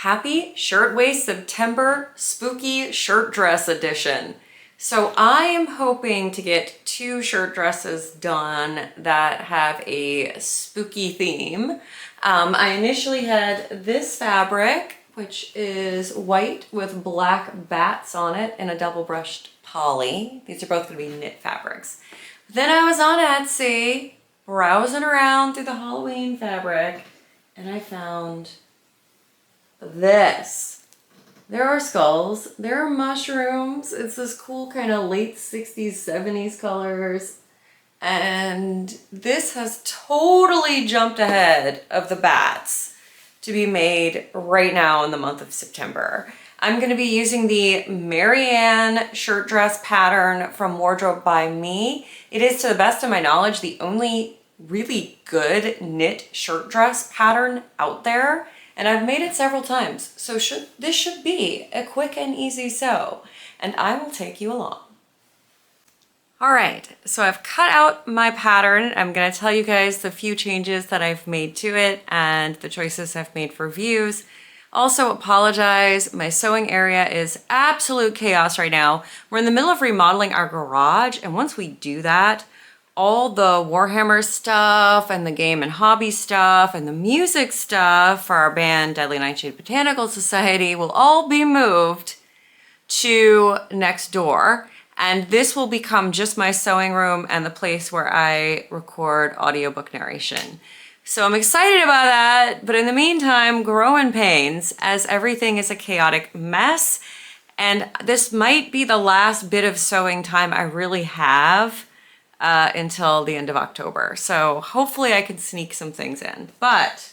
Happy Shirtwaist September Spooky Shirt Dress Edition. So I am hoping to get 2 shirt dresses done that have a spooky theme. I initially had this fabric, which is white with black bats on it and a double brushed poly. These are both going to be knit fabrics. Then I was on Etsy browsing around through the Halloween fabric and I found this. There are skulls, there are mushrooms. It's this cool kind of late 60s, 70s colors. And this has totally jumped ahead of the bats to be made right now in the month of September. I'm going to be using the Marianne shirt dress pattern from Wardrobe by Me. It is, to the best of my knowledge, the only really good knit shirt dress pattern out there. And I've made it several times, so this should be a quick and easy sew, and I will take you along. All right, so I've cut out my pattern. I'm gonna tell you guys the few changes that I've made to it and the choices I've made for views. Also apologize, my sewing area is absolute chaos right now. We're in the middle of remodeling our garage, and once we do that, all the Warhammer stuff and the game and hobby stuff and the music stuff for our band Deadly Nightshade Botanical Society will all be moved to next door. And this will become just my sewing room and the place where I record audiobook narration. So I'm excited about that, but in the meantime, growing pains as everything is a chaotic mess. And this might be the last bit of sewing time I really have until the end of October. So hopefully I can sneak some things in. But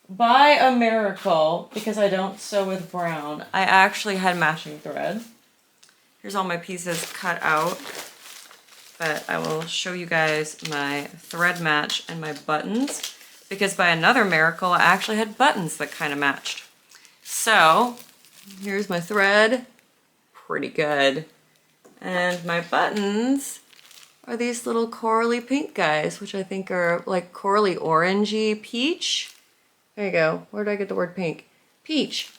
by a miracle, because I don't sew with brown, I actually had matching thread. Here's all my pieces cut out, but I will show you guys my thread match and my buttons, because by another miracle, I actually had buttons that kind of matched. So here's my thread, pretty good. And my buttons are these little corally pink guys, which I think are like corally orangey peach. There you go. Where did I get the word pink? Peach.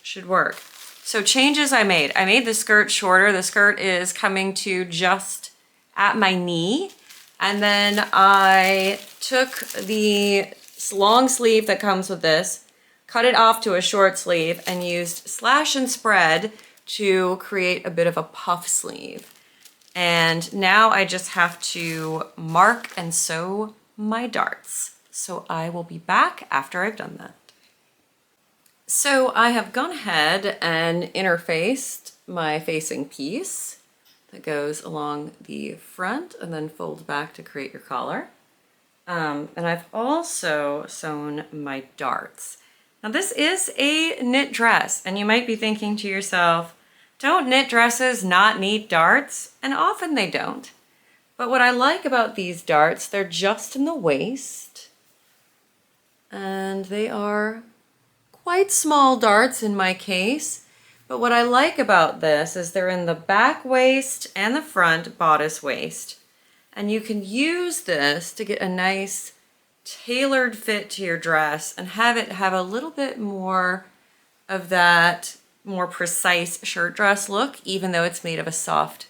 Should work. So changes I made. I made the skirt shorter. The skirt is coming to just at my knee. And then I took the long sleeve that comes with this, cut it off to a short sleeve, and used slash and spread to create a bit of a puff sleeve. And now I just have to mark and sew my darts. So I will be back after I've done that. So I have gone ahead and interfaced my facing piece that goes along the front and then folds back to create your collar. And I've also sewn my darts. Now this is a knit dress, and you might be thinking to yourself, don't knit dresses not need darts? And often they don't. But what I like about these darts, they're just in the waist, and they are quite small darts in my case. But what I like about this is they're in the back waist and the front bodice waist. And you can use this to get a nice tailored fit to your dress and have it have a little bit more of that more precise shirt dress look, even though it's made of a soft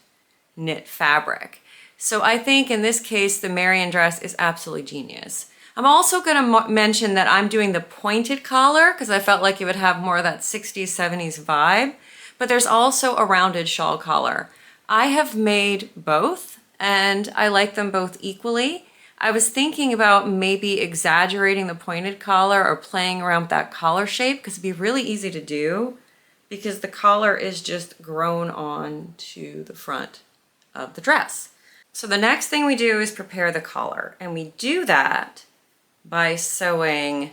knit fabric. So I think in this case, the Marianne dress is absolutely genius. I'm also going to mention that I'm doing the pointed collar because I felt like it would have more of that 60s, 70s vibe, but there's also a rounded shawl collar. I have made both and I like them both equally. I was thinking about maybe exaggerating the pointed collar or playing around with that collar shape because it'd be really easy to do because the collar is just grown on to the front of the dress. So the next thing we do is prepare the collar, and we do that by sewing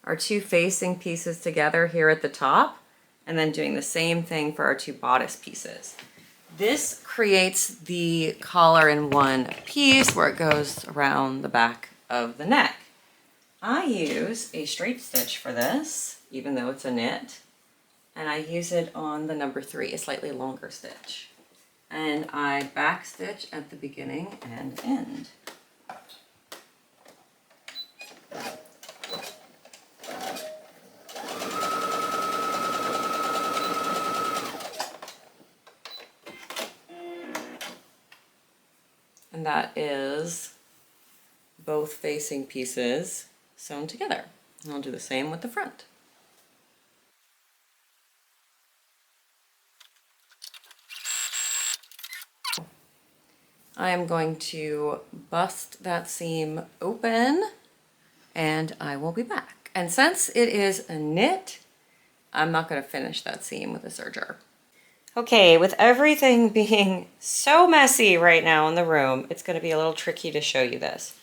our 2 facing pieces together here at the top and then doing the same thing for our 2 bodice pieces. This creates the collar in one piece where it goes around the back of the neck. I use a straight stitch for this, even though it's a knit, and I use it on the number 3, a slightly longer stitch. And I back stitch at the beginning and end. And that is both facing pieces sewn together. And I'll do the same with the front. I am going to bust that seam open and I will be back. And since it is a knit, I'm not going to finish that seam with a serger. Okay, with everything being so messy right now in the room, it's going to be a little tricky to show you this.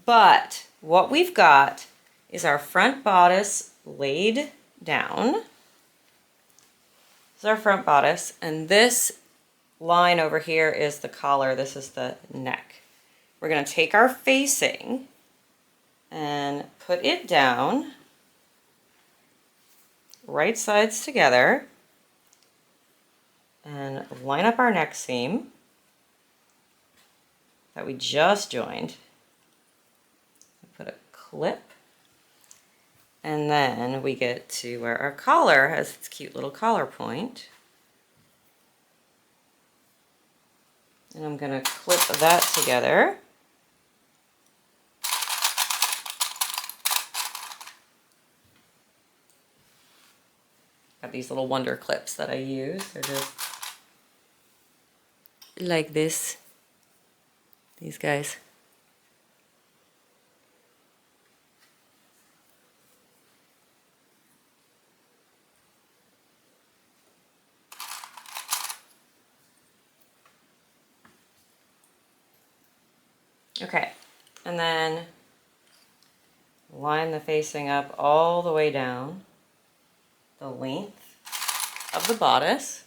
But what we've got is our front bodice laid down. This is our front bodice, and this line over here is the collar. This is the neck. We're going to take our facing and put it down, right sides together, and line up our neck seam that we just joined. Put a clip, and then we get to where our collar has its cute little collar point. And I'm going to clip that together. Got these little wonder clips that I use. They're just like this. These guys. Okay, and then line the facing up all the way down the length of the bodice.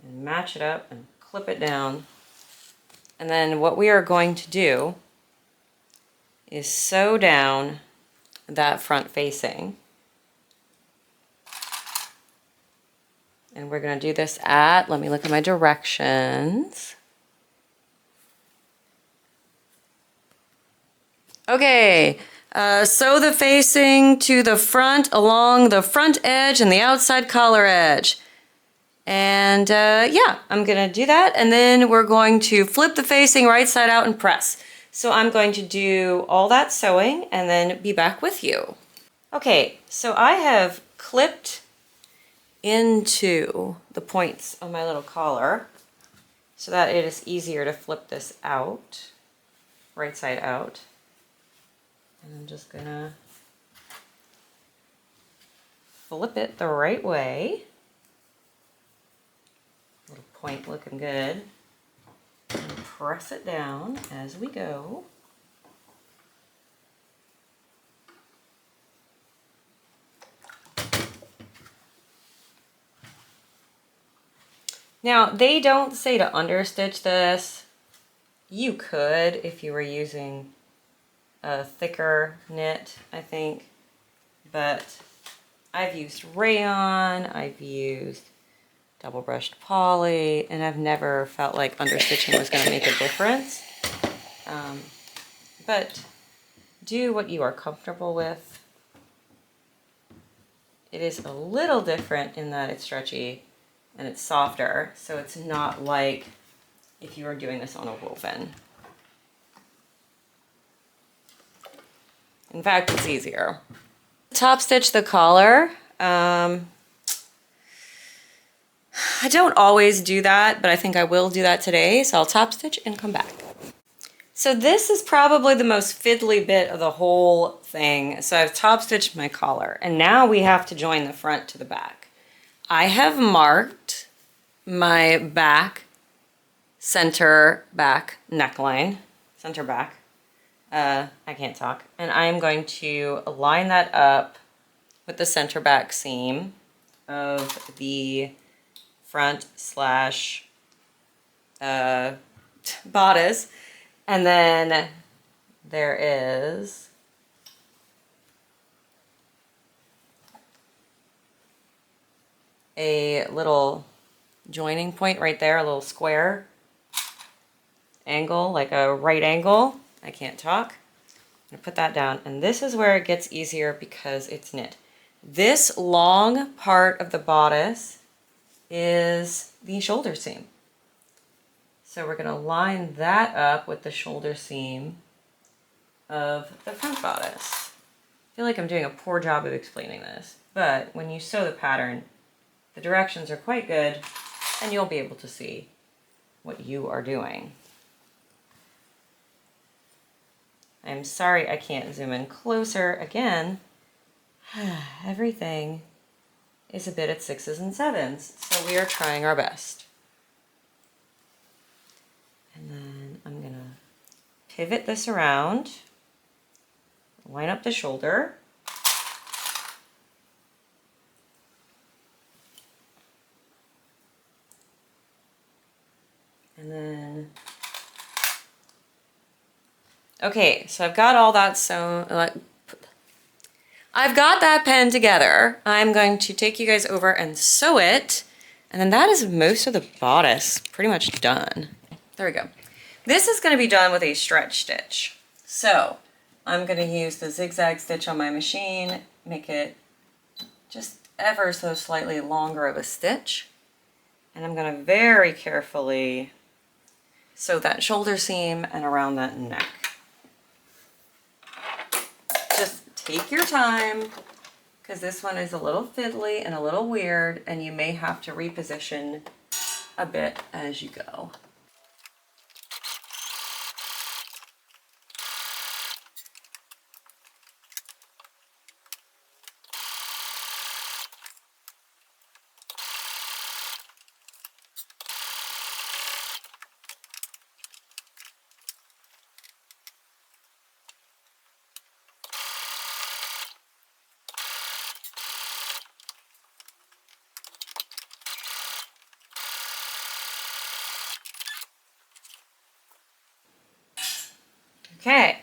And match it up and clip it down. And then what we are going to do is sew down that front facing. And we're going to do this at, let me look at my directions. Okay, sew the facing to the front along the front edge and the outside collar edge. And yeah, I'm going to do that. And then we're going to flip the facing right side out and press. So I'm going to do all that sewing and then be back with you. Okay, so I have clipped into the points of my little collar so that it is easier to flip this out, right side out. And I'm just gonna flip it the right way. Little point looking good. And press it down as we go. Now, they don't say to understitch this. You could if you were using a thicker knit, I think. But I've used rayon, I've used double brushed poly, and I've never felt like understitching was going to make a difference. But do what you are comfortable with. It is a little different in that it's stretchy and it's softer, so it's not like if you were doing this on a woven. In fact, it's easier. Top stitch the collar. I don't always do that, but I think I will do that today, so I'll top stitch and come back. So this is probably the most fiddly bit of the whole thing. So I've top stitched my collar, and now we have to join the front to the back. I have marked my back, center back neckline, center back. I can't talk. And I'm going to line that up with the center back seam of the front slash bodice. And then there is a little joining point right there, a little square angle, like a right angle. I can't talk. I'm gonna put that down, and this is where it gets easier because it's knit. This long part of the bodice is the shoulder seam. So we're going to line that up with the shoulder seam of the front bodice. I feel like I'm doing a poor job of explaining this, but when you sew the pattern, the directions are quite good and you'll be able to see what you are doing. I'm sorry I can't zoom in closer. Again, everything is a bit at 6s and 7s, so we are trying our best. And then I'm gonna pivot this around, line up the shoulder, and then, okay, so I've got all that sewn, I've got that pen together. I'm going to take you guys over and sew it, and then that is most of the bodice pretty much done. There we go. This is gonna be done with a stretch stitch. So I'm gonna use the zigzag stitch on my machine, make it just ever so slightly longer of a stitch. And I'm gonna very carefully sew that shoulder seam and around that neck. Just take your time, because this one is a little fiddly and a little weird, and you may have to reposition a bit as you go. Okay,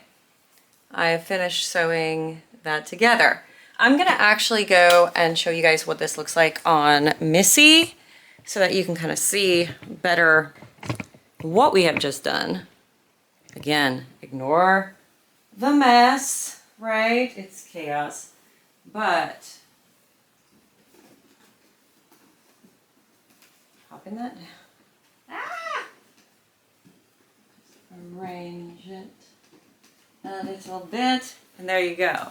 I have finished sewing that together. I'm gonna actually go and show you guys what this looks like on Missy so that you can kind of see better what we have just done. Again, ignore the mess, right? It's chaos, but hop in that down. Ah! Arrange it a little bit, and there you go.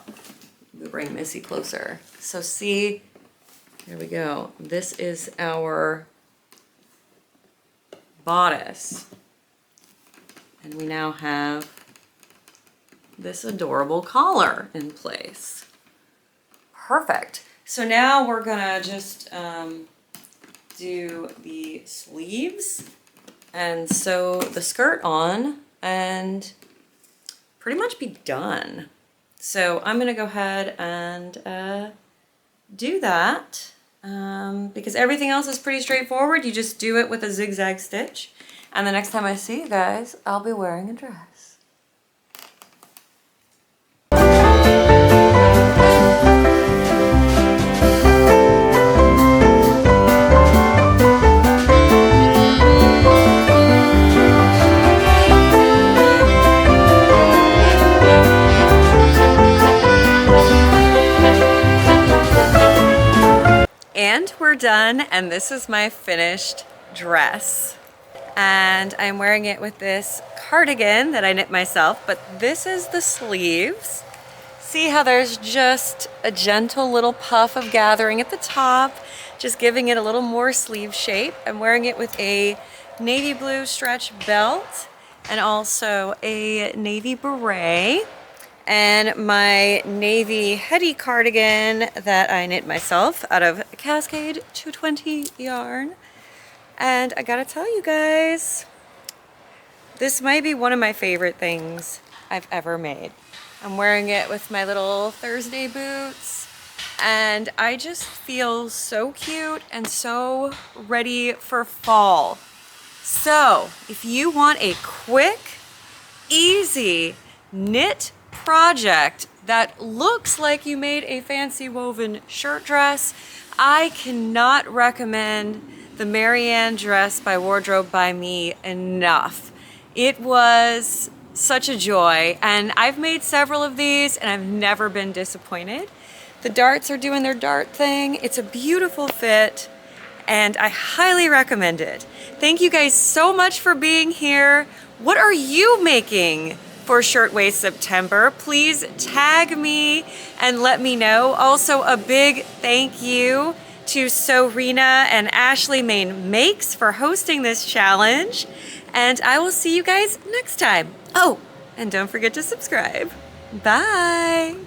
We'll bring Missy closer. So see, there we go. This is our bodice. And we now have this adorable collar in place. Perfect. So now we're gonna just do the sleeves and sew the skirt on and pretty much be done. So I'm gonna go ahead and do that because everything else is pretty straightforward. You just do it with a zigzag stitch. And the next time I see you guys, I'll be wearing a dress. And we're done, and this is my finished dress. And I'm wearing it with this cardigan that I knit myself, but this is the sleeves. See how there's just a gentle little puff of gathering at the top, just giving it a little more sleeve shape. I'm wearing it with a navy blue stretch belt and also a navy beret. And my navy heady cardigan that I knit myself out of Cascade 220 yarn. And I gotta tell you guys, this might be one of my favorite things I've ever made. I'm wearing it with my little Thursday boots, and I just feel so cute and so ready for fall. So if you want a quick, easy knit project that looks like you made a fancy woven shirt dress, I cannot recommend the Marianne dress by Wardrobe by Me enough. It was such a joy, and I've made several of these and I've never been disappointed. The darts are doing their dart thing. It's a beautiful fit, and I highly recommend it. Thank you guys so much for being here. What are you making for Shirtwaist September? Please tag me and let me know. Also, a big thank you to Sorina and Ashley Main Makes for hosting this challenge. And I will see you guys next time. Oh, and don't forget to subscribe. Bye.